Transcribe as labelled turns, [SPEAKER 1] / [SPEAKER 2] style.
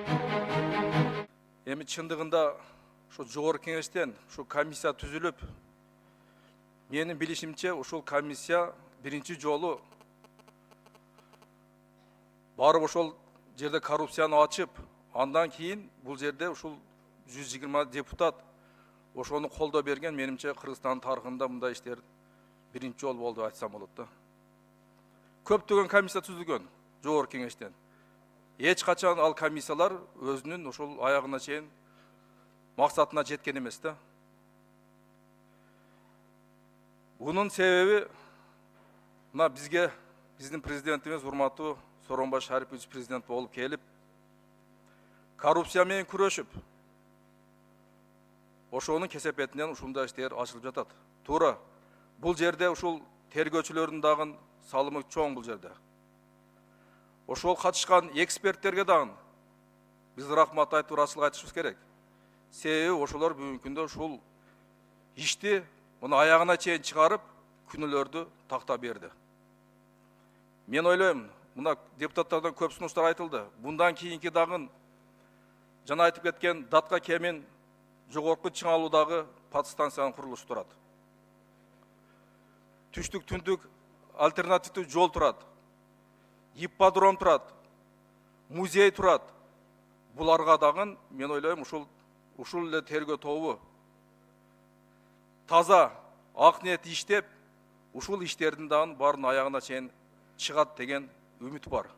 [SPEAKER 1] Эми чындыгында şu жогорку кеңештен şu комиссия түзүлүп, менин билишимче ушул комиссия биринчи жолу барып ошол жерде коррупцияны ачып, андан кийин бул жерде ушул 120 депутат ошону колдоо берген. Менимче Кыргызстан тарыхында мындай иштер биринчи жолу болду деп айтсам болот да. Көптөгөн комиссия түзүлгөн жогорку кеңештен. Эч качан ал комиссиялар өзүнүн ушул аягына чейин максатына жеткен эмес да. Бунун себеби мына бизге биздин президентибиз урматтуу Сооронбай Шарипович президент болуп келип, коррупция менен күрөшүп, ошонун кесепетинен ушундай иштер ачылып жатат. Туура бул жерде ушул тергөөчүлөрдүн дагы салымы чоң бул жерде. Ошол катышкан эксперттерге дагы биз рахмат айтып, ыраазычылык айтышыбыз керек. Себеби ошолор бүгүнкү күндө ушул ишти муну аягына чейин чыгарып, күнөөлөрдү такта берди. Мен ойлойм, мына депутаттардан көп сунуштар айтылды. Bundan кийинки дагы жана айтып кеткен датка кемин жогорку чыңалуудагы подстанциянын курулушу турат. Түштүк түндүк альтернативдүү жол турат. Ипподром турат. Музей турат. Буларга дагы мен ойлойм ушул эле тергөө тобу таза ак ниет иштеп, ушул иштердин дагы баарын аягына чейин чыгат деген үмүт бар.